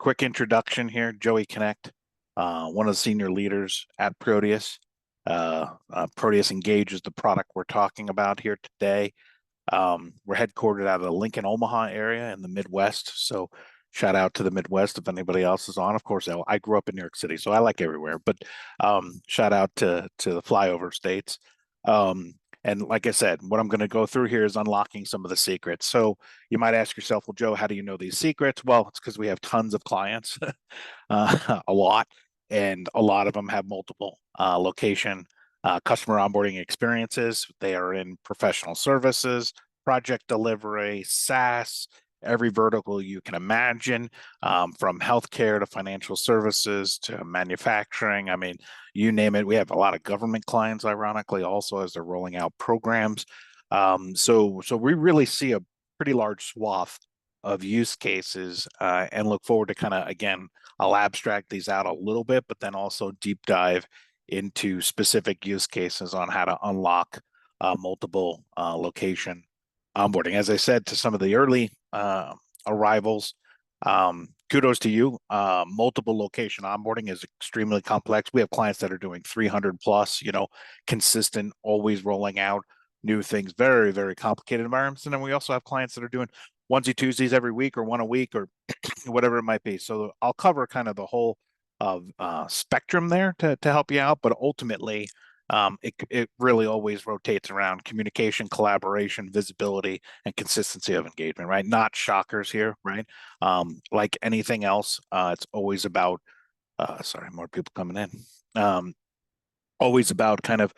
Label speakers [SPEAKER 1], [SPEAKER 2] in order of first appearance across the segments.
[SPEAKER 1] quick introduction here. Joey Connect, one of the senior leaders at Proteus. Proteus Engage is the product we're talking about here today. We're headquartered out of the Lincoln, Omaha area in the Midwest. So shout out to the Midwest if anybody else is on. Of course, I grew up in New York City, so I like everywhere. But shout out to the flyover states. And like I said, what I'm going to go through here is unlocking some of the secrets. So you might ask yourself, well, Joe, how do you know these secrets? Well, it's because we have tons of clients, a lot, and a lot of them have multiple location customer onboarding experiences. They are in professional services, project delivery, SaaS, every vertical you can imagine, from healthcare to financial services to manufacturing. I mean, you name it. We have a lot of government clients, ironically, also as they're rolling out programs. So we really see a pretty large swath of use cases, and look forward to kind of, again, I'll abstract these out a little bit, but then also deep dive into specific use cases on how to unlock multiple location onboarding. As I said to some of the early arrivals, kudos to you. Multiple location onboarding is extremely complex. We have clients that are doing 300 plus, consistent, always rolling out new things, very, very complicated environments. And then we also have clients that are doing onesie Tuesdays every week or one a week or whatever it might be. So I'll cover kind of the whole of spectrum there to help you out, but ultimately it really always rotates around communication, collaboration, visibility, and consistency of engagement, right? Not shockers here, right? Like anything else, it's always about, sorry, more people coming in. Always about kind of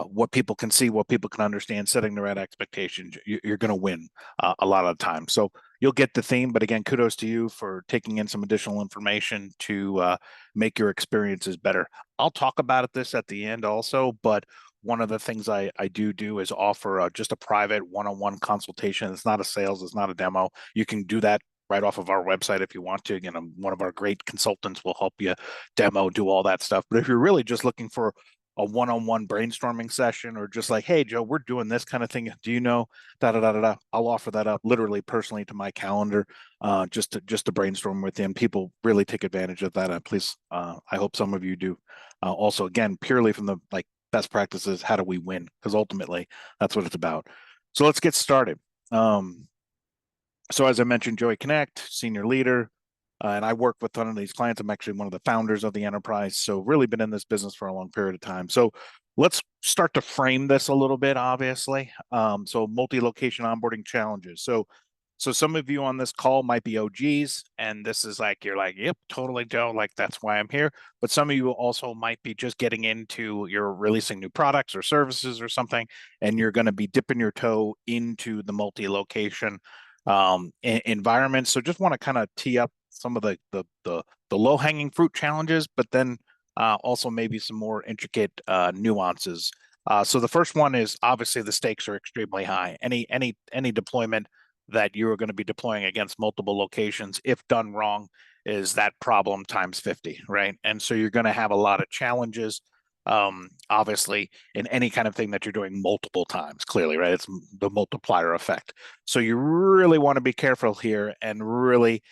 [SPEAKER 1] what people can see, what people can understand, setting the right expectations. You're going to win a lot of the time. So you'll get the theme, but again, kudos to you for taking in some additional information to make your experiences better. I'll talk about this at the end also, but one of the things I do is offer just a private one-on-one consultation. It's not a sales, it's not a demo. You can do that right off of our website if you want to. Again, one of our great consultants will help you demo, do all that stuff. But if you're really just looking for a one-on-one brainstorming session, or just like, hey, Joe, we're doing this kind of thing, do you know, da da da da da, I'll offer that up literally personally to my calendar, just to brainstorm with him. People really take advantage of that, and please, I hope some of you do. Also, again, purely from the like best practices, how do we win, because ultimately that's what it's about. So let's get started. So as I mentioned, Joey Connect, senior leader, and I work with a ton of these clients. I'm actually one of the founders of the enterprise, so really been in this business for a long period of time. So let's start to frame this a little bit, obviously. So multi-location onboarding challenges. So some of you on this call might be OGs, and this is like, you're like, yep, totally, Joe, like that's why I'm here. But some of you also might be just getting into, you're releasing new products or services or something, and you're going to be dipping your toe into the multi-location environment. So just want to kind of tee up some of the low hanging fruit challenges, but then also maybe some more intricate nuances. So the first one is obviously the stakes are extremely high. Any deployment that you are going to be deploying against multiple locations, if done wrong, is that problem times 50, right? And so you're going to have a lot of challenges, obviously, in any kind of thing that you're doing multiple times, clearly, right? It's the multiplier effect. So you really want to be careful here and really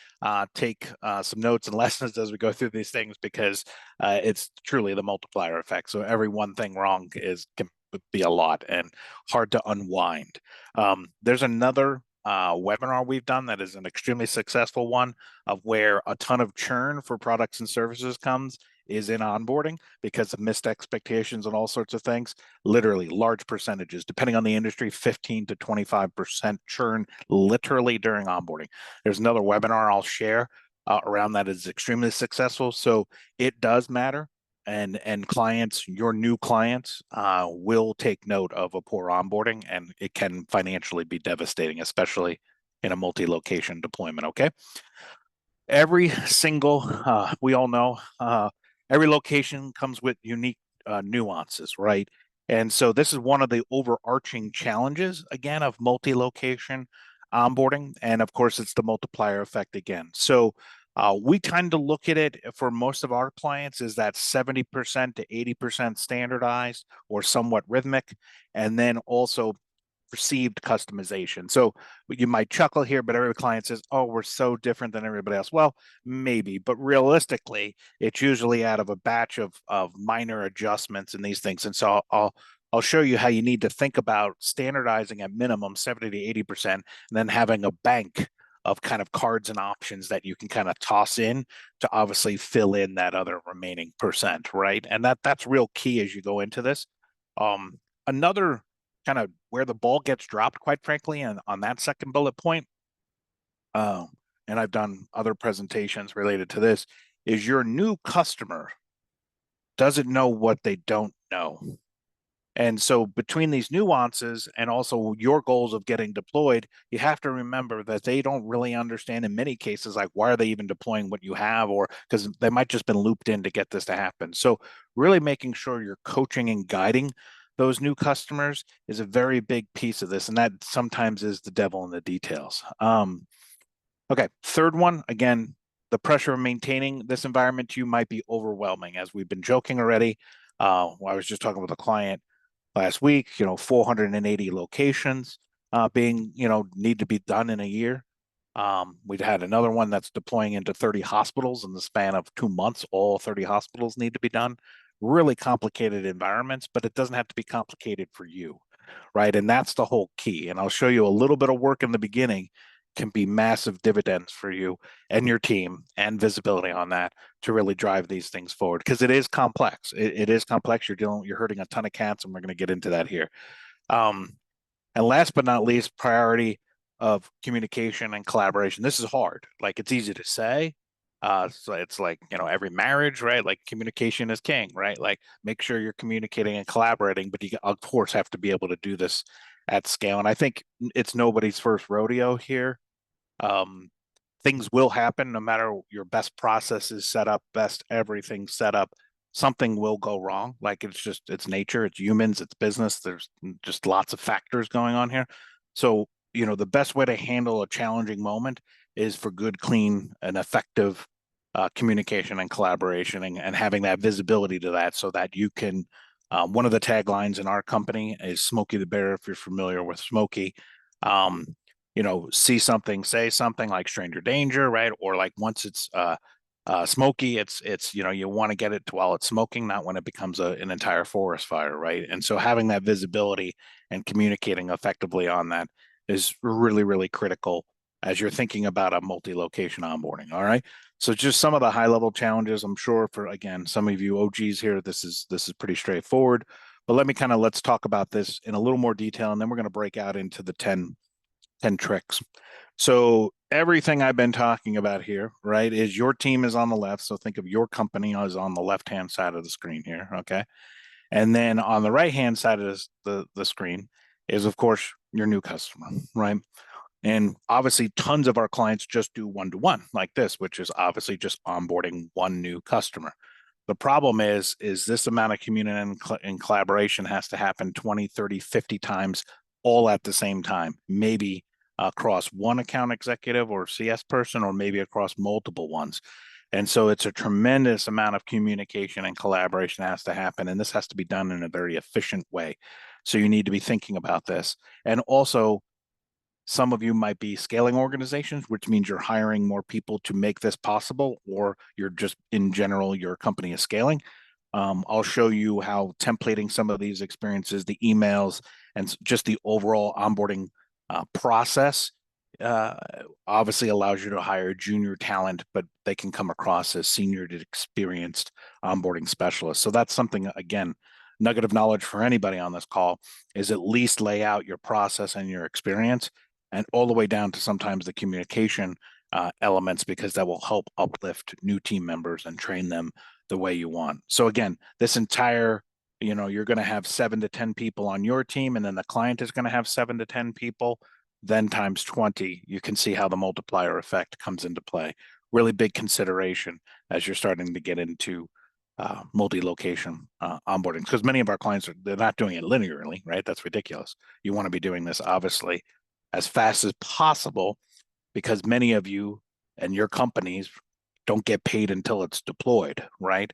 [SPEAKER 1] take some notes and lessons as we go through these things, because it's truly the multiplier effect. So every one thing wrong can be a lot and hard to unwind. There's another webinar we've done that is an extremely successful one, of where a ton of churn for products and services comes is in onboarding because of missed expectations and all sorts of things. Literally large percentages, depending on the industry, 15 to 25% churn literally during onboarding. There's another webinar I'll share around that is extremely successful. So it does matter. And clients, your new clients, will take note of a poor onboarding, and it can financially be devastating, especially in a multi-location deployment. Okay. Every single, we all know, every location comes with unique nuances, right? And so this is one of the overarching challenges, again, of multi-location onboarding. And of course, it's the multiplier effect again. So we kind of look at it for most of our clients is that 70% to 80% standardized or somewhat rhythmic. And then also perceived customization. So you might chuckle here, but every client says, "Oh, we're so different than everybody else." Well, maybe, but realistically, it's usually out of a batch of minor adjustments and these things. And so I'll show you how you need to think about standardizing at minimum 70 to 80%, and then having a bank of kind of cards and options that you can kind of toss in to obviously fill in that other remaining percent, right? And that's real key as you go into this. Another kind of where the ball gets dropped, quite frankly, and on that second bullet point, um, and I've done other presentations related to this, is your new customer doesn't know what they don't know. And so between these nuances and also your goals of getting deployed, you have to remember that they don't really understand in many cases, like why are they even deploying what you have, or because they might just been looped in to get this to happen. So really making sure you're coaching and guiding those new customers is a very big piece of this. And that sometimes is the devil in the details. Okay, third one, again, the pressure of maintaining this environment to you might be overwhelming. As we've been joking already, I was just talking with a client last week, 480 locations being, need to be done in a year. We've had another one that's deploying into 30 hospitals in the span of 2 months. All 30 hospitals need to be done. Really complicated environments, but it doesn't have to be complicated for you, right? And that's the whole key. And I'll show you a little bit of work in the beginning can be massive dividends for you and your team and visibility on that to really drive these things forward, because it is complex. It is complex. You're hurting a ton of cats, and we're going to get into that here. And last but not least, priority of communication and collaboration. This is hard. Like, it's easy to say. So it's like, every marriage, right? Like, communication is king, right? Like, make sure you're communicating and collaborating, but you of course have to be able to do this at scale. And I think it's nobody's first rodeo here. um, Things will happen no matter your best processes set up, best everything set up. Something will go wrong. Like, it's nature, it's humans, it's business. There's just lots of factors going on here. So, the best way to handle a challenging moment is for good, clean, and effective communication and collaboration, and having that visibility to that so that you can. One of the taglines in our company is Smokey the Bear, if you're familiar with Smokey. Um, see something, say something, like stranger danger, right? Or like once it's smoky, it's you want to get it to while it's smoking, not when it becomes an entire forest fire, right? And so having that visibility and communicating effectively on that is really, really critical as you're thinking about a multi-location onboarding. All right. So just some of the high level challenges. I'm sure for, again, some of you OGs here, this is pretty straightforward. But let's talk about this in a little more detail, and then we're going to break out into the 10 tricks. So everything I've been talking about here, right, is your team is on the left. So think of your company as on the left-hand side of the screen here, okay? And then on the right-hand side of the screen is, of course, your new customer, right? And obviously, tons of our clients just do one-to-one like this, which is obviously just onboarding one new customer. The problem is this amount of community and collaboration has to happen 20, 30, 50 times all at the same time, maybe across one account executive or CS person, or maybe across multiple ones. And so it's a tremendous amount of communication and collaboration has to happen. And this has to be done in a very efficient way. So you need to be thinking about this. And also, some of you might be scaling organizations, which means you're hiring more people to make this possible, or you're just, in general, your company is scaling. I'll show you how templating some of these experiences, the emails, and just the overall onboarding process uh, obviously allows you to hire junior talent, but they can come across as senior to experienced onboarding specialists. So that's something, again, nugget of knowledge for anybody on this call is at least lay out your process and your experience, and all the way down to sometimes the communication elements, because that will help uplift new team members and train them the way you want. So again, this entire, you're going to have 7 to 10 people on your team, and then the client is going to have 7 to 10 people, then times 20. You can see how the multiplier effect comes into play. Really big consideration as you're starting to get into multi-location onboarding, because many of our clients they're not doing it linearly, right? That's ridiculous. You want to be doing this obviously as fast as possible, because many of you and your companies don't get paid until it's deployed, right?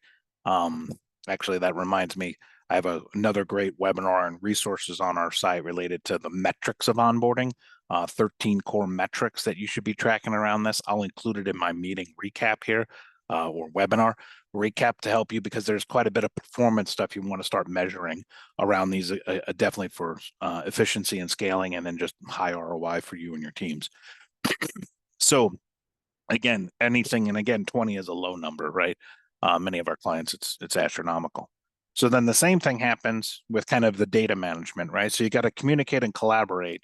[SPEAKER 1] Actually, that reminds me, I have another great webinar and resources on our site related to the metrics of onboarding, 13 core metrics that you should be tracking around this. I'll include it in my meeting recap here, or webinar recap, to help you, because there's quite a bit of performance stuff you want to start measuring around these, definitely for efficiency and scaling, and then just high ROI for you and your teams. So again, anything, and again, 20 is a low number, right? Many of our clients, it's astronomical. So then the same thing happens with kind of the data management, right? So you got to communicate and collaborate,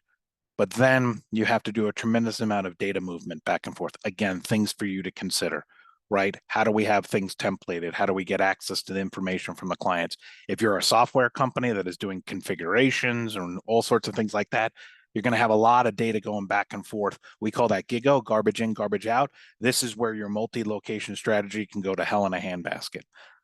[SPEAKER 1] but then you have to do a tremendous amount of data movement back and forth. Again, things for you to consider, right? How do we have things templated? How do we get access to the information from the clients? If you're a software company that is doing configurations or all sorts of things like that, you're going to have a lot of data going back and forth. We call that GIGO, garbage in, garbage out. This is where your multi-location strategy can go to hell in a handbasket.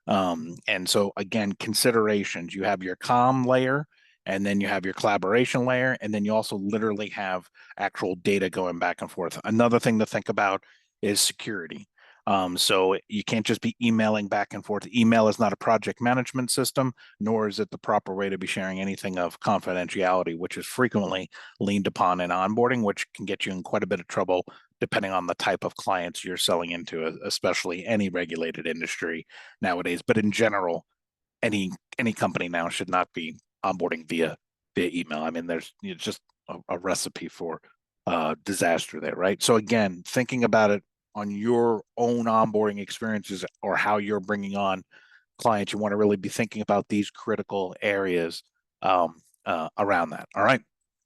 [SPEAKER 1] And so again, considerations, you have your comm layer, and then you have your collaboration layer, and then you also literally have actual data going back and forth. Another thing to think about is security. So you can't just be emailing back and forth. Email is not a project management system, nor is it the proper way to be sharing anything of confidentiality, which is frequently leaned upon in onboarding, which can get you in quite a bit of trouble depending on the type of clients you're selling into, especially any regulated industry nowadays. But in general, any company now should not be onboarding via email. I mean, there's just a recipe for disaster there, right? So again, thinking about it on your own onboarding experiences or how you're bringing on clients, you want to really be thinking about these critical areas around that. All right.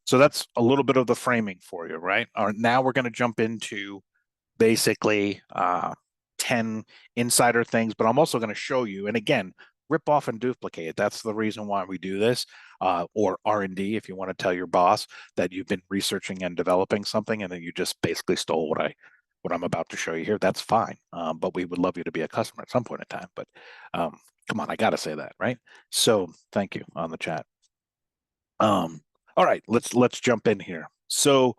[SPEAKER 1] So that's a little bit of the framing for you, right? Now we're going to jump into basically 10 insider things, but I'm also going to show you, and again, rip off and duplicate. That's the reason why we do this, or R&D, if you want to tell your boss that you've been researching and developing something and then you just basically stole what I'm about to show you here. That's fine, but we would love you to be a customer at some point in time. But come on, I got to say that, right? So thank you on the chat. All right, let's jump in here. So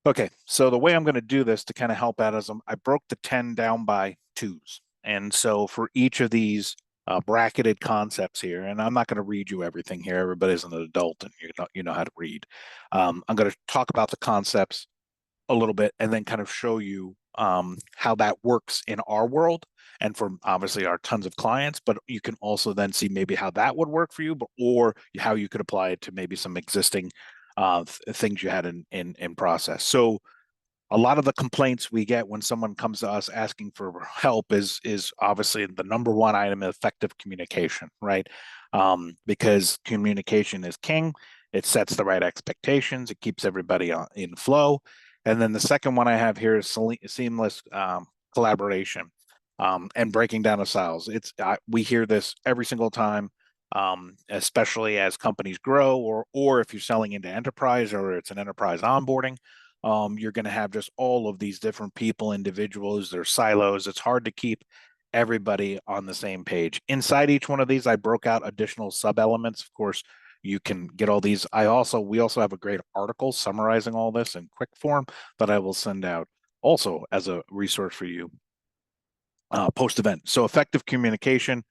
[SPEAKER 1] okay, so the way I'm going to do this to kind of help out is I broke the 10 down by twos. And so for each of these bracketed concepts here, and I'm not going to read you everything here. Everybody's an adult and you know how to read. I'm going to talk about the concepts a little bit and then kind of show you how that works in our world and for obviously our tons of clients, but you can also then see maybe how that would work for you, or how you could apply it to maybe some existing things you had in process. So a lot of the complaints we get when someone comes to us asking for help is obviously the number one item, effective communication, right? Because communication is king. It sets the right expectations. It keeps everybody in flow. And then the second one I have here is seamless collaboration and breaking down of silos. We hear this every single time, especially as companies grow, or if you're selling into enterprise or it's an enterprise onboarding. You're going to have just all of these different people, individuals, their silos. It's hard to keep everybody on the same page. Inside each one of these, I broke out additional sub elements. Of course, you can get all these. We also have a great article summarizing all this in quick form that I will send out also as a resource for you post event. So effective communication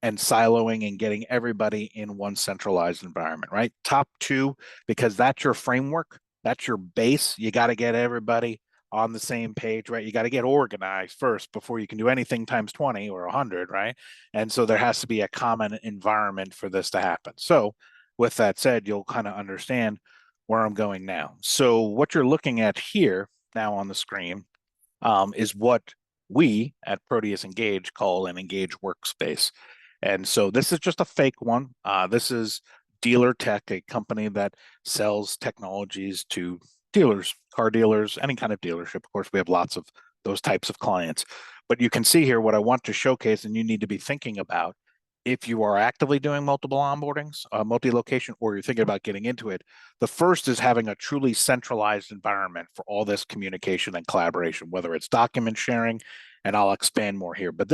[SPEAKER 1] and siloing and getting everybody in one centralized environment, right? Top two, because that's your framework, that's your base. You got to get everybody on the same page, right? You got to get organized first before you can do anything times 20 or 100, right? And so there has to be a common environment for this to happen. So with that said, you'll kind of understand where I'm going now. So what you're looking at here now on the screen is what we at Proteus Engage call an Engage workspace. And so this is just a fake one. This is Dealer Tech, a company that sells technologies to dealers, car dealers, any kind of dealership. Of course, we have lots of those types of clients. But you can see here what I want to showcase, and you need to be thinking about if you are actively doing multiple onboardings, multi-location, or you're thinking about getting into it. The first is having a truly centralized environment for all this communication and collaboration, whether it's document sharing, and I'll expand more here. But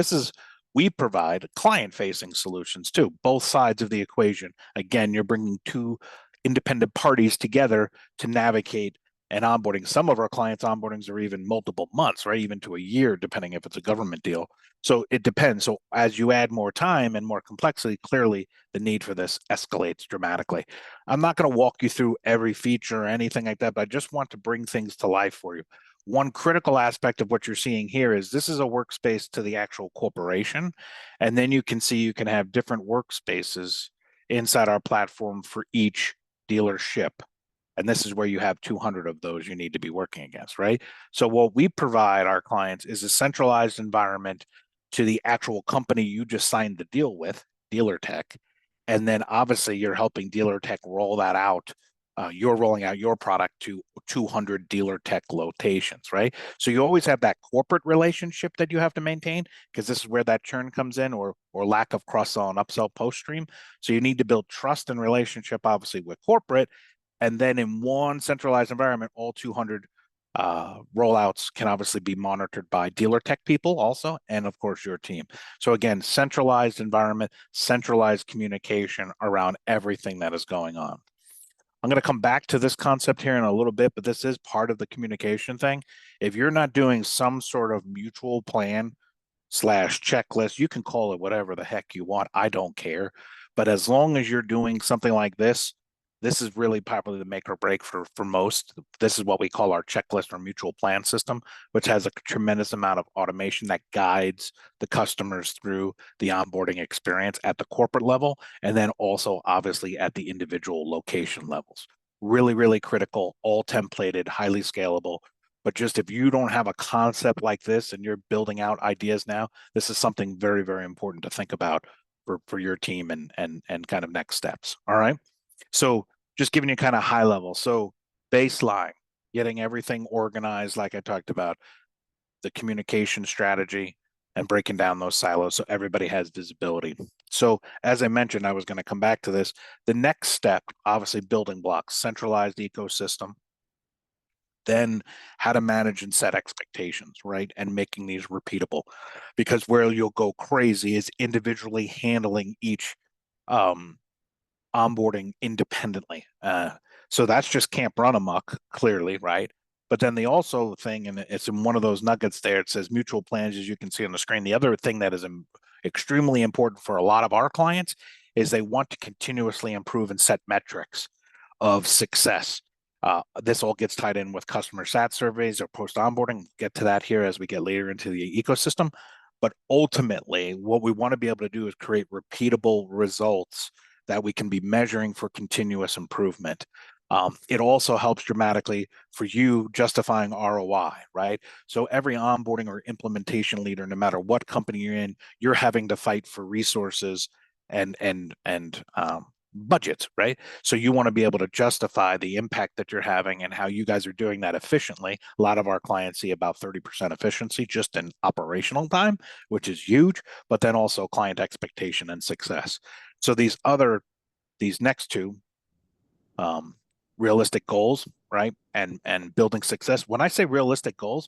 [SPEAKER 1] we provide client-facing solutions too, both sides of the equation. Again, you're bringing two independent parties together to navigate and onboarding. Some of our clients' onboardings are even multiple months, right? Even to a year, depending if it's a government deal. So it depends. So as you add more time and more complexity, clearly the need for this escalates dramatically. I'm not going to walk you through every feature or anything like that, but I just want to bring things to life for you. One critical aspect of what you're seeing here is this is a workspace to the actual corporation. And then you can see you can have different workspaces inside our platform for each dealership. And this is where you have 200 of those you need to be working against, right? So what we provide our clients is a centralized environment to the actual company you just signed the deal with, Dealer Tech. And then obviously you're helping Dealer Tech roll that out. You're rolling out your product to 200 Dealer Tech locations, right? So you always have that corporate relationship that you have to maintain because this is where that churn comes in or lack of cross-sell and upsell post-stream. So you need to build trust and relationship, obviously, with corporate. And then in one centralized environment, all 200 rollouts can obviously be monitored by Dealer Tech people also, and of course your team. So again, centralized environment, centralized communication around everything that is going on. I'm going to come back to this concept here in a little bit, but this is part of the communication thing. If you're not doing some sort of mutual plan slash checklist, you can call it whatever the heck you want. I don't care. But as long as you're doing something like this is really probably the make or break for most. This is what we call our checklist or mutual plan system, which has a tremendous amount of automation that guides the customers through the onboarding experience at the corporate level, and then also obviously at the individual location levels. Really, really critical, all templated, highly scalable. But just if you don't have a concept like this and you're building out ideas now, this is something very, very important to think about for your team and kind of next steps. All right. So just giving you kind of high level. So baseline, getting everything organized, like I talked about, the communication strategy and breaking down those silos so everybody has visibility. So as I mentioned, I was going to come back to this. The next step, obviously building blocks, centralized ecosystem, then how to manage and set expectations, right? And making these repeatable. Because where you'll go crazy is individually handling each onboarding independently. So that's just camp run amok, clearly, right? But then the also thing, and it's in one of those nuggets there, it says mutual plans, as you can see on the screen. The other thing that is extremely important for a lot of our clients is they want to continuously improve and set metrics of success. This all gets tied in with customer sat surveys or post onboarding. We'll get to that here as we get later into the ecosystem. But ultimately, what we want to be able to do is create repeatable results that we can be measuring for continuous improvement. It also helps dramatically for you justifying ROI, right? So every onboarding or implementation leader, no matter what company you're in, you're having to fight for resources and budgets, right? So you want to be able to justify the impact that you're having and how you guys are doing that efficiently. A lot of our clients see about 30% efficiency just in operational time, which is huge, but then also client expectation and success. So these next two, realistic goals, right? And building success. When I say realistic goals,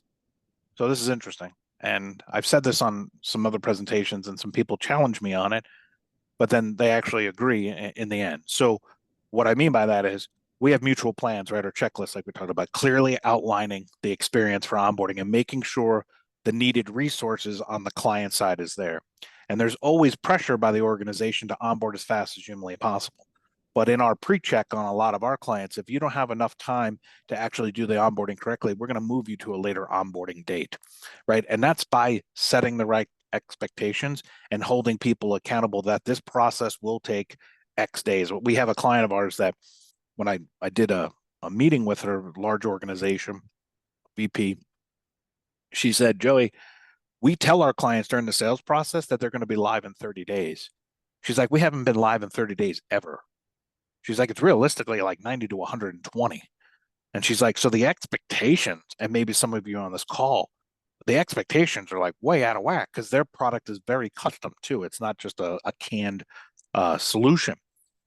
[SPEAKER 1] so this is interesting. And I've said this on some other presentations and some people challenge me on it, but then they actually agree in the end. So what I mean by that is we have mutual plans, right? Or checklists, like we talked about, clearly outlining the experience for onboarding and making sure the needed resources on the client side is there. And there's always pressure by the organization to onboard as fast as humanly possible. But in our pre-check on a lot of our clients, if you don't have enough time to actually do the onboarding correctly, we're going to move you to a later onboarding date, right? And that's by setting the right expectations and holding people accountable that this process will take X days. We have a client of ours that when I did a meeting with her large organization, VP, she said, Joey, we tell our clients during the sales process that they're going to be live in 30 days. She's like, we haven't been live in 30 days ever. She's like, it's realistically like 90 to 120. And she's like, so the expectations, and maybe some of you on this call, the expectations are like way out of whack because their product is very custom too. It's not just a canned solution.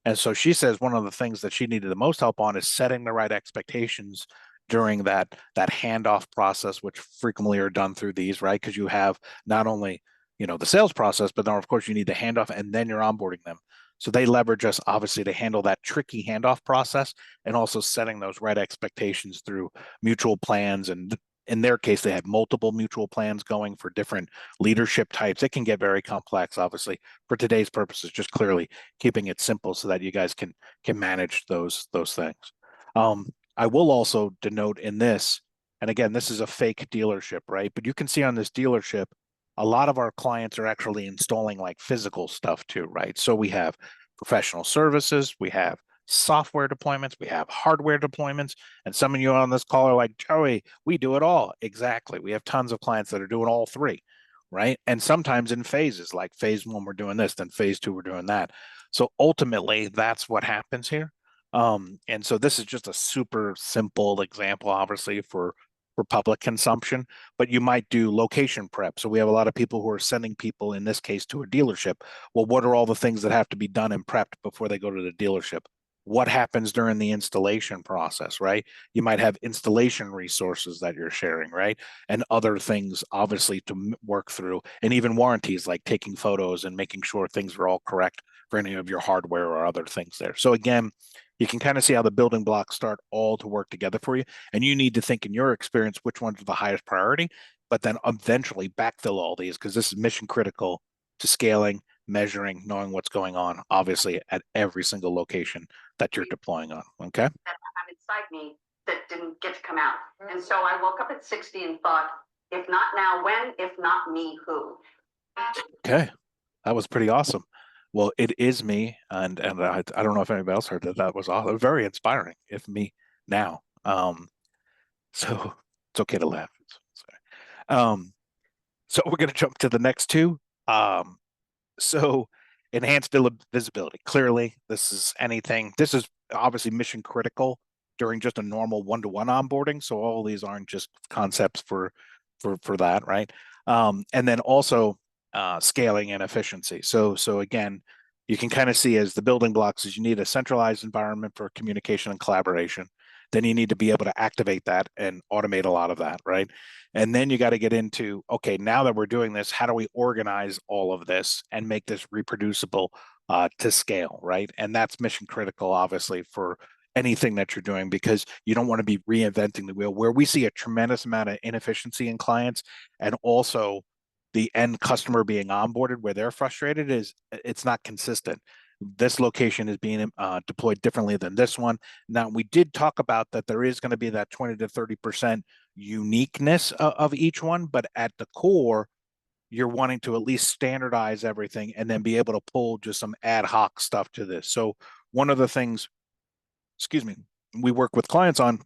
[SPEAKER 1] And so she says one of the things that she needed the most help on is setting the right expectations during that handoff process, which frequently are done through these, right? Because you have not only the sales process, but then of course you need the handoff and then you're onboarding them. So they leverage us obviously to handle that tricky handoff process and also setting those right expectations through mutual plans. And in their case, they had multiple mutual plans going for different leadership types. It can get very complex, obviously. For today's purposes, just clearly keeping it simple so that you guys can manage those things. I will also denote in this, and again, this is a fake dealership, right? But you can see on this dealership, a lot of our clients are actually installing like physical stuff too, right? So we have professional services, we have software deployments, we have hardware deployments, and some of you on this call are like, Joey, we do it all. Exactly. We have tons of clients that are doing all three, right? And sometimes in phases, like phase one, we're doing this, then phase two, we're doing that. So ultimately, that's what happens here. And so this is just a super simple example, obviously, for public consumption, but you might do location prep. So we have a lot of people who are sending people, in this case, to a dealership. Well, what are all the things that have to be done and prepped before they go to the dealership? What happens during the installation process, right? You might have installation resources that you're sharing, right? And other things, obviously, to work through, and even warranties like taking photos and making sure things are all correct for any of your hardware or other things there. So again, you can kind of see how the building blocks start all to work together for you. And you need to think in your experience which ones are the highest priority, but then eventually backfill all these because this is mission critical to scaling, measuring, knowing what's going on, obviously, at every single location that you're deploying on. Okay.
[SPEAKER 2] That I have inside me that didn't get to come out. And so I woke up at 60 and thought, if not now, when? If not me, who?
[SPEAKER 1] Okay. That was pretty awesome. Well, it is me, and I don't know if anybody else heard that. That was awesome. Very inspiring. If me now. So it's okay to laugh. Um, so we're going to jump to the next two. Um, so enhanced visibility. Clearly, this is anything. This is obviously mission critical during just a normal one-to-one onboarding. So all these aren't just concepts for that, right? And then also scaling and efficiency. So again, you can kind of see as the building blocks is you need a centralized environment for communication and collaboration. Then you need to be able to activate that and automate a lot of that, right? And then you got to get into, okay, now that we're doing this, how do we organize all of this and make this reproducible to scale, right? And that's mission critical, obviously, for anything that you're doing because you don't want to be reinventing the wheel. Where we see a tremendous amount of inefficiency in clients and also the end customer being onboarded where they're frustrated is it's not consistent. This location is being deployed differently than this one. Now, we did talk about that there is going to be that 20 to 30% uniqueness of each one, but at the core, you're wanting to at least standardize everything and then be able to pull just some ad hoc stuff to this. So one of the things, excuse me, we work with clients on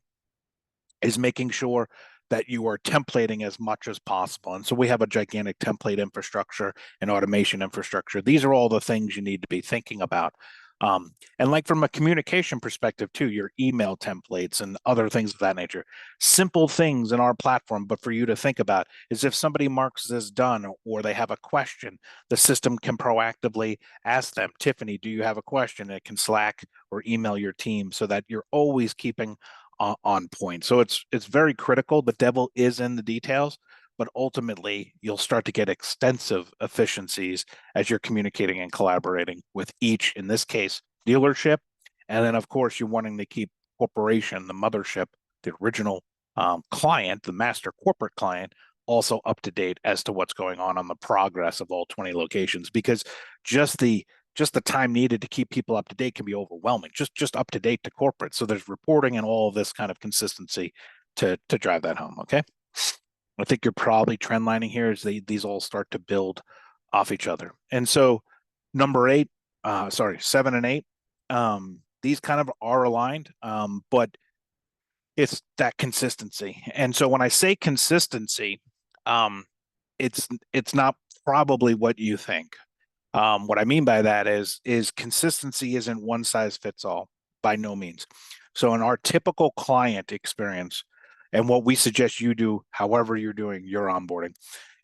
[SPEAKER 1] is making sure that you are templating as much as possible. And so we have a gigantic template infrastructure and automation infrastructure. These are all the things you need to be thinking about. And like from a communication perspective too, your email templates and other things of that nature, simple things in our platform, but for you to think about is if somebody marks this done or they have a question, the system can proactively ask them, Tiffany, do you have a question? And it can Slack or email your team so that you're always keeping on point. So it's very critical. The devil is in the details, but ultimately you'll start to get extensive efficiencies as you're communicating and collaborating with each, in this case, dealership. And then, of course, you're wanting to keep corporation, the mothership, the original client, the master corporate client, also up to date as to what's going on the progress of all 20 locations because just the just the time needed to keep people up to date can be overwhelming. Just up to date to corporate. So there's reporting and all of this kind of consistency to drive that home. Okay. I think you're probably trend lining here as these all start to build off each other. And so number eight, sorry, 7 and 8, these kind of are aligned, but it's that consistency. And so when I say consistency, um, it's not probably what you think. What I mean by that is consistency isn't one size fits all by no means. So in our typical client experience, and what we suggest you do, however you're doing your onboarding,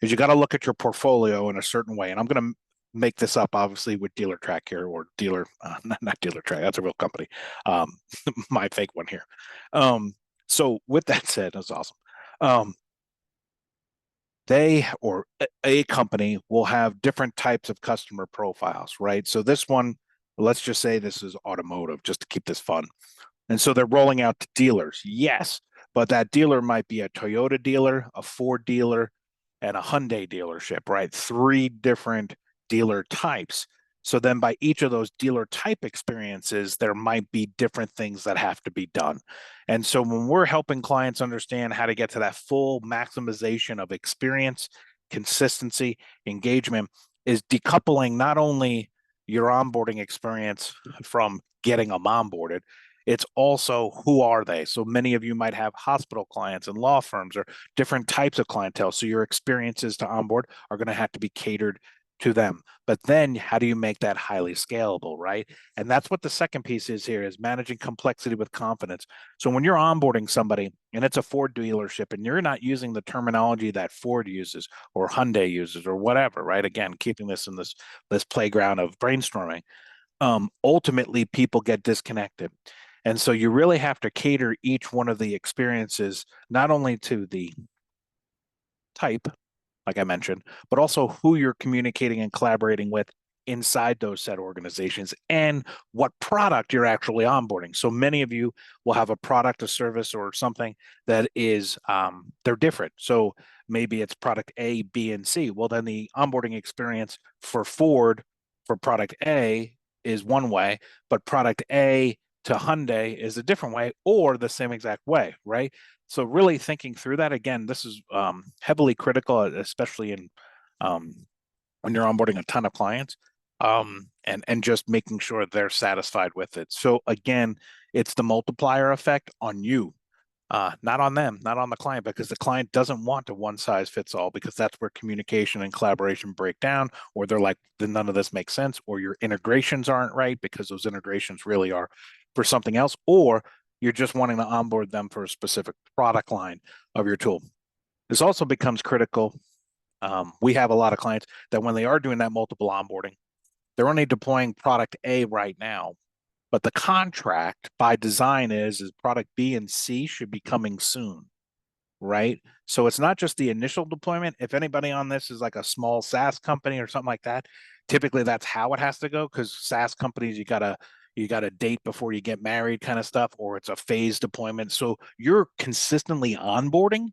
[SPEAKER 1] is you got to look at your portfolio in a certain way. And I'm going to make this up, obviously, with Dealer Track here or Dealer, not Dealer Track. That's a real company. Um, my fake one here. So with that said, that's awesome. Um, they or a company will have different types of customer profiles, right? So this one let's just say this is automotive, just to keep this fun. And so they're rolling out to dealers. Yes, but that dealer might be a Toyota dealer, a Ford dealer, and a Hyundai dealership, right? Three different dealer types. So then by each of those dealer type experiences, there might be different things that have to be done. And so when we're helping clients understand how to get to that full maximization of experience, consistency, engagement, is decoupling not only your onboarding experience from getting them onboarded, it's also who are they? So many of you might have hospital clients and law firms or different types of clientele. So your experiences to onboard are going to have to be catered to them. But then how do you make that highly scalable, right? And that's what the second piece is here, is managing complexity with confidence. So when you're onboarding somebody and it's a Ford dealership and you're not using the terminology that Ford uses or Hyundai uses or whatever, right? Again, keeping this in this playground of brainstorming, ultimately people get disconnected. And so you really have to cater each one of the experiences, not only to the type, like I mentioned, but also who you're communicating and collaborating with inside those set organizations and what product you're actually onboarding. So many of you will have a product, a service, or something that is they're different. So maybe it's product A, B, and C. Well, then the onboarding experience for Ford for product A is one way, but product A to Hyundai is a different way or the same exact way, right? So really thinking through that, again, this is heavily critical, especially in when you're onboarding a ton of clients, and just making sure they're satisfied with it. So again, it's the multiplier effect on you, not on them, not on the client, because the client doesn't want a one size fits all, because that's where communication and collaboration break down, or they're like, then none of this makes sense, or your integrations aren't right because those integrations really are for something else, or you're just wanting to onboard them for a specific product line of your tool. This also becomes critical. We have a lot of clients that when they are doing that multiple onboarding, they're only deploying product A right now, but the contract by design is product B and C should be coming soon, right? So it's not just the initial deployment. If anybody on this is like a small SaaS company or something like that, typically that's how it has to go, because SaaS companies, you got to date before you get married kind of stuff, or it's a phase deployment. So you're consistently onboarding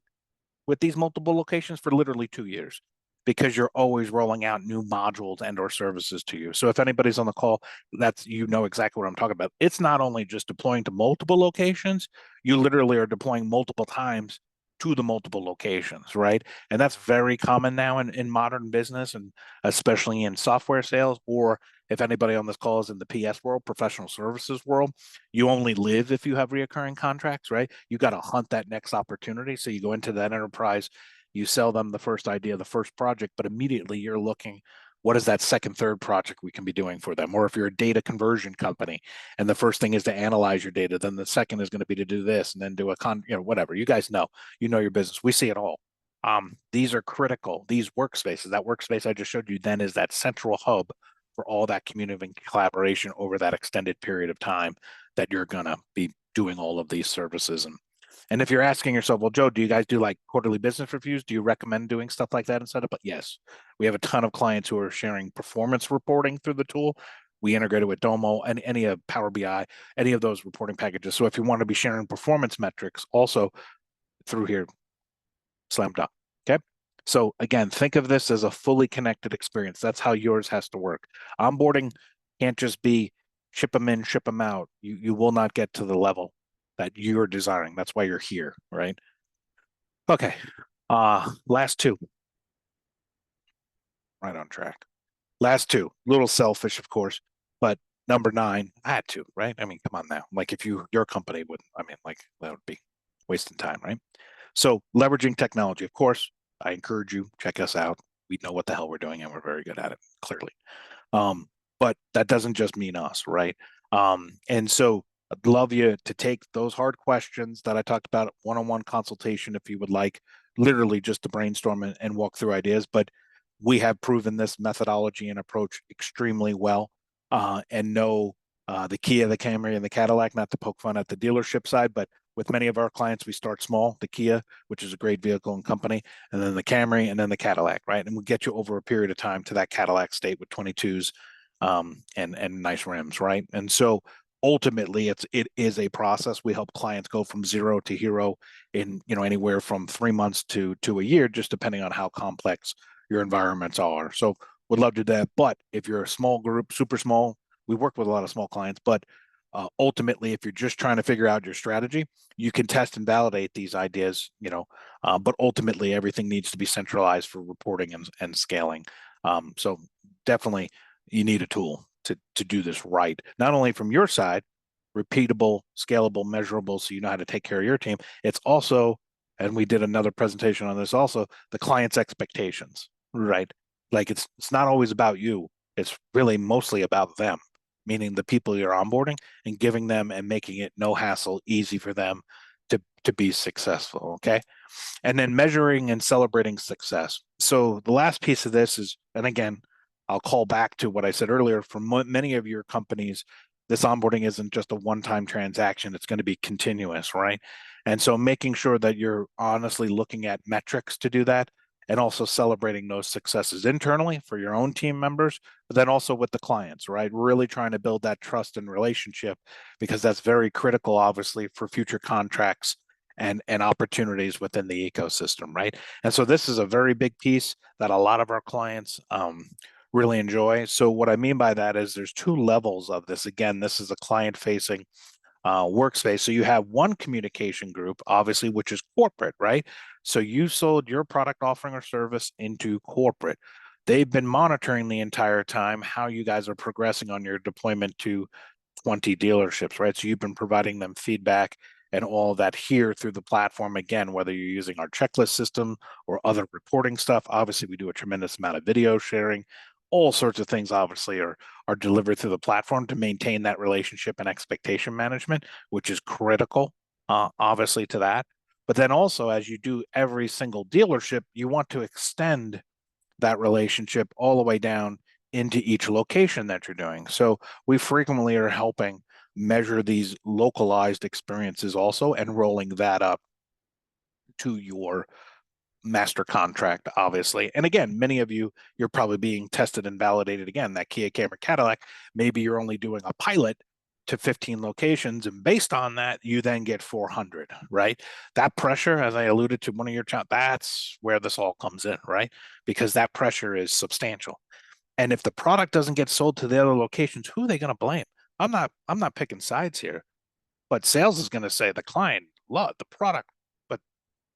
[SPEAKER 1] with these multiple locations for literally 2 years, because you're always rolling out new modules and or services to you. So if anybody's on the call, that's, you know exactly what I'm talking about. It's not only just deploying to multiple locations, you literally are deploying multiple times to the multiple locations, right? And that's very common now in modern business, and especially in software sales, or if anybody on this call is in the PS world, professional services world, you only live if you have reoccurring contracts, right? You got to hunt that next opportunity. So you go into that enterprise, you sell them the first idea, the first project, but immediately you're looking, what is that second, third project we can be doing for them? Or if you're a data conversion company and the first thing is to analyze your data, then the second is going to be to do this and then do whatever. You guys know, your business. We see it all. These are critical. These workspaces, that workspace I just showed you then is that central hub for all that community and collaboration over that extended period of time that you're going to be doing all of these services. And if you're asking yourself, well, Joe, do you guys do like quarterly business reviews? Do you recommend doing stuff like that instead of? But yes, we have a ton of clients who are sharing performance reporting through the tool. We integrated with Domo and any of Power BI, any of those reporting packages. So if you want to be sharing performance metrics also through here, slam dunk. Okay. So again, think of this as a fully connected experience. That's how yours has to work. Onboarding can't just be ship them in, ship them out. You will not get to the level that you're desiring. That's why you're here, right? Okay. Last two. Right on track. Last two. Little selfish, of course, but number 9, I had to, right? I mean, come on now. Like if your company would, I mean, like that would be wasting time, right? So leveraging technology, of course, I encourage you, check us out. We know what the hell we're doing and we're very good at it, clearly. But that doesn't just mean us, right? And so I'd love you to take those hard questions that I talked about, one-on-one consultation if you would like, literally just to brainstorm and walk through ideas. But we have proven this methodology and approach extremely well, and know the Kia, the Camry, and the Cadillac, not to poke fun at the dealership side, but with many of our clients, we start small, the Kia, which is a great vehicle and company, and then the Camry, and then the Cadillac, right? And we get you over a period of time to that Cadillac state with 22s and nice rims, right? And so ultimately it is a process. We help clients go from zero to hero in, anywhere from 3 months to a year, just depending on how complex your environments are. So would love to do that. But if you're a small group, super small, we work with a lot of small clients, but ultimately, if you're just trying to figure out your strategy, you can test and validate these ideas, but ultimately everything needs to be centralized for reporting and scaling. So definitely you need a tool to do this right, not only from your side, repeatable, scalable, measurable, so you know how to take care of your team. It's also, and we did another presentation on this also, the client's expectations, right? Like it's not always about you. It's really mostly about them, meaning the people you're onboarding and giving them and making it no hassle, easy for them to be successful. Okay. And then measuring and celebrating success. So the last piece of this is, and again, I'll call back to what I said earlier. For many of your companies, this onboarding isn't just a one-time transaction. It's going to be continuous, right? And so making sure that you're honestly looking at metrics to do that, and also celebrating those successes internally for your own team members, but then also with the clients, right? Really trying to build that trust and relationship, because that's very critical, obviously, for future contracts and opportunities within the ecosystem, right? And so this is a very big piece that a lot of our clients really enjoy. So what I mean by that is there's two levels of this. Again, this is a client-facing workspace. So you have one communication group, obviously, which is corporate, right? So you sold your product offering or service into corporate. They've been monitoring the entire time how you guys are progressing on your deployment to 20 dealerships, right? So you've been providing them feedback and all of that here through the platform. Again, whether you're using our checklist system or other reporting stuff, obviously we do a tremendous amount of video sharing. All sorts of things obviously are delivered through the platform to maintain that relationship and expectation management, which is critical, obviously, to that. But then also, as you do every single dealership, you want to extend that relationship all the way down into each location that you're doing. So we frequently are helping measure these localized experiences also and rolling that up to your master contract, obviously. And again, many of you, you're probably being tested and validated again. That Kia Camry Cadillac, maybe you're only doing a pilot to 15 locations, and based on that, you then get 400, right? That pressure, as I alluded to one of your chat, that's where this all comes in, right? Because that pressure is substantial. And if the product doesn't get sold to the other locations, who are they going to blame? I'm not picking sides here, but sales is going to say the client loved the product, but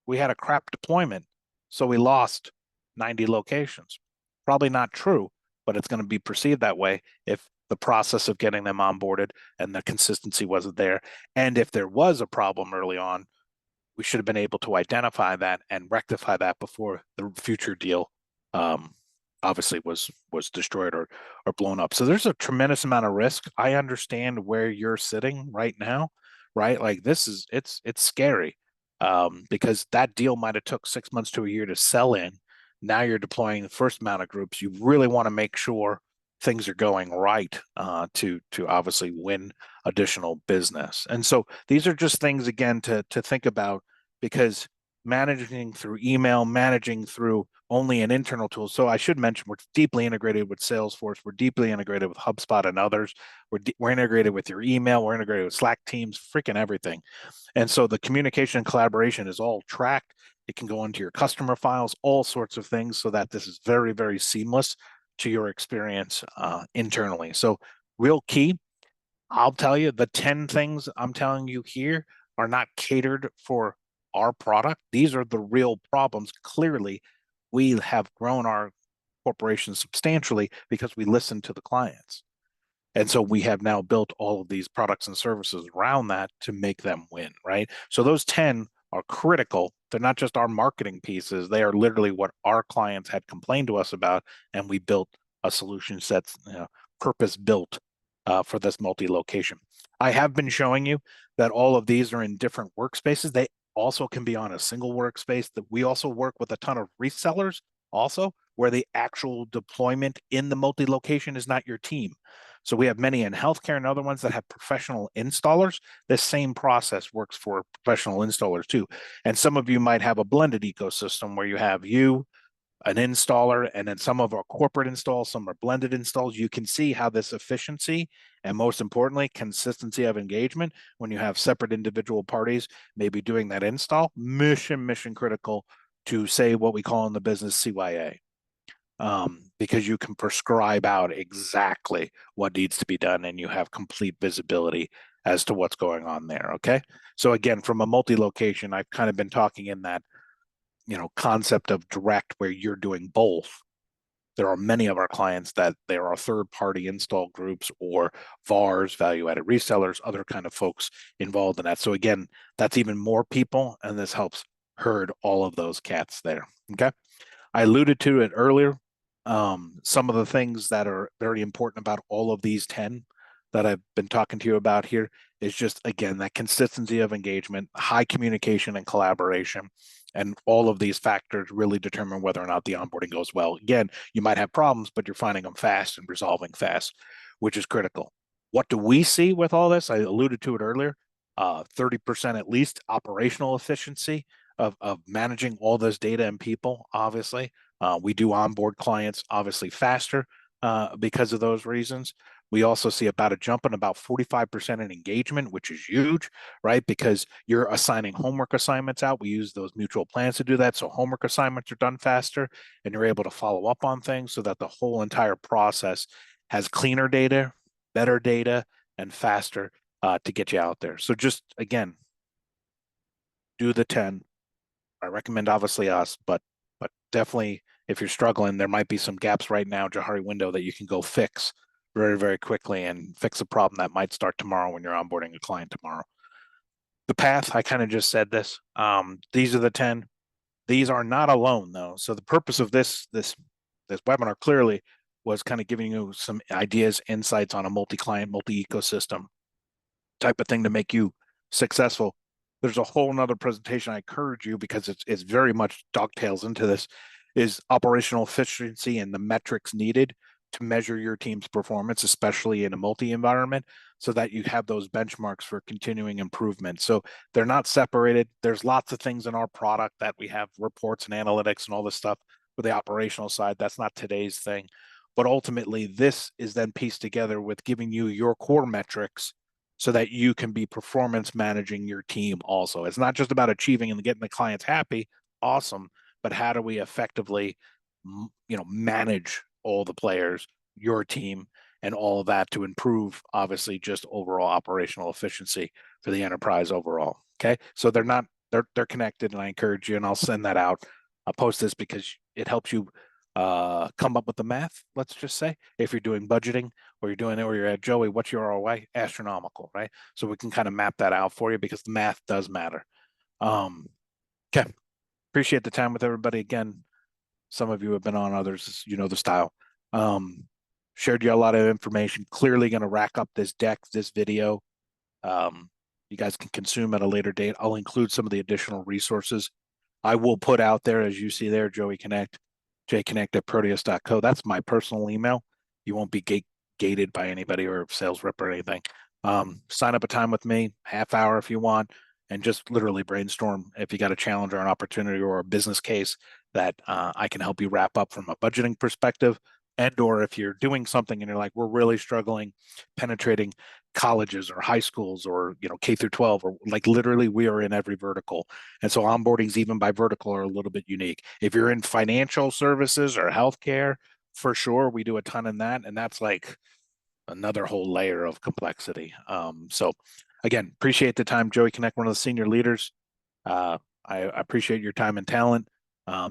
[SPEAKER 1] we had a crap deployment, so we lost 90 locations. Probably not true, but it's going to be perceived that way if the process of getting them onboarded and the consistency wasn't there. And if there was a problem early on, we should have been able to identify that and rectify that before the future deal obviously was destroyed or blown up. So there's a tremendous amount of risk. I understand where you're sitting right now, right? Like this is it's scary because that deal might have took 6 months to a year to sell in. Now you're deploying the first amount of groups. You really want to make sure things are going right to obviously win additional business. And so these are just things again to think about, because managing through email, managing through only an internal tool. So I should mention we're deeply integrated with Salesforce. We're deeply integrated with HubSpot and others. We're integrated with your email. We're integrated with Slack, Teams, freaking everything. And so the communication and collaboration is all tracked. It can go into your customer files, all sorts of things, so that this is very, very seamless to your experience internally. So real key, I'll tell you, the 10 things I'm telling you here are not catered for our product. These are the real problems. Clearly, we have grown our corporation substantially because we listen to the clients. And so we have now built all of these products and services around that to make them win, right? So those 10 are critical. They're not just our marketing pieces. They are literally what our clients had complained to us about. And we built a solution that's purpose built for this multi-location. I have been showing you that all of these are in different workspaces. They also can be on a single workspace. That we also work with a ton of resellers also, where the actual deployment in the multi-location is not your team. So we have many in healthcare and other ones that have professional installers. This same process works for professional installers too. And some of you might have a blended ecosystem where you have you, an installer, and then some of our corporate installs, some are blended installs. You can see how this efficiency and, most importantly, consistency of engagement, when you have separate individual parties maybe doing that install, mission critical to say what we call in the business CYA. Because you can prescribe out exactly what needs to be done and you have complete visibility as to what's going on there. Okay. So again, from a multi-location, I've kind of been talking in that, concept of direct where you're doing both. There are many of our clients that there are third-party install groups or VARs, value-added resellers, other kind of folks involved in that. So again, that's even more people, and this helps herd all of those cats there. Okay. I alluded to it earlier. Some of the things that are very important about all of these 10 that I've been talking to you about here is just, again, that consistency of engagement, high communication and collaboration, and all of these factors really determine whether or not the onboarding goes well. Again, you might have problems, but you're finding them fast and resolving fast, which is critical. What do we see with all this? I alluded to it earlier. 30% at least operational efficiency of managing all this data and people, obviously. We do onboard clients, obviously, faster because of those reasons. We also see about a jump in about 45% in engagement, which is huge, right? Because you're assigning homework assignments out. We use those mutual plans to do that. So homework assignments are done faster and you're able to follow up on things so that the whole entire process has cleaner data, better data, and faster to get you out there. So just, again, do the 10. I recommend obviously us, but definitely if you're struggling, there might be some gaps right now, Johari window, that you can go fix very quickly and fix a problem that might start tomorrow when you're onboarding a client tomorrow. The path, I kind of just said this. These are the 10. These are not alone though. So the purpose of this webinar clearly was kind of giving you some ideas, insights on a multi-client, multi-ecosystem type of thing to make you successful. There's a whole nother presentation I encourage you, because it's very much dovetails into this, is operational efficiency and the metrics needed to measure your team's performance, especially in a multi-environment, so that you have those benchmarks for continuing improvement. So they're not separated. There's lots of things in our product that we have reports and analytics and all this stuff for the operational side. That's not today's thing. But ultimately, this is then pieced together with giving you your core metrics so that you can be performance managing your team also. It's not just about achieving and getting the clients happy, awesome, but how do we effectively, manage all the players, your team, and all of that to improve, obviously, just overall operational efficiency for the enterprise overall. Okay, so they're connected, and I encourage you, and I'll send that out. I'll post this because it helps you come up with the math. Let's just say if you're doing budgeting or you're doing it, or you're at Joey, what's your ROI? Astronomical, right? So we can kind of map that out for you, because the math does matter. Okay, appreciate the time with everybody. Again, some of you have been on, others, the style. Shared you a lot of information. Clearly going to rack up this deck, this video. You guys can consume at a later date. I'll include some of the additional resources I will put out there, as you see there, Joey Connect, jconnect@proteus.co. That's my personal email. You won't be gated by anybody or sales rep or anything. Sign up a time with me, half hour if you want, and just literally brainstorm if you got a challenge or an opportunity or a business case that I can help you wrap up from a budgeting perspective. And or if you're doing something and you're like, we're really struggling penetrating colleges or high schools or K through 12, or like literally we are in every vertical. And so onboardings even by vertical are a little bit unique. If you're in financial services or healthcare, for sure, we do a ton in that. And that's like another whole layer of complexity. So again, appreciate the time, Joey Connect, one of the senior leaders. I appreciate your time and talent.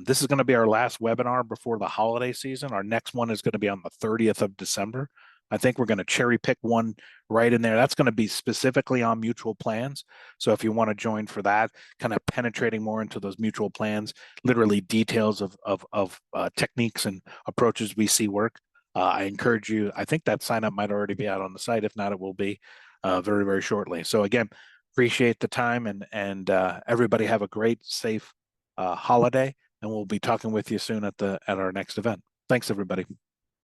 [SPEAKER 1] This is going to be our last webinar before the holiday season. Our next one is going to be on the 30th of December. I think we're going to cherry pick one right in there. That's going to be specifically on mutual plans. So if you want to join for that, kind of penetrating more into those mutual plans, literally details of techniques and approaches we see work, I encourage you. I think that sign up might already be out on the site. If not, it will be very shortly. So again, appreciate the time, and everybody have a great, safe holiday, and we'll be talking with you soon at our next event. Thanks, everybody.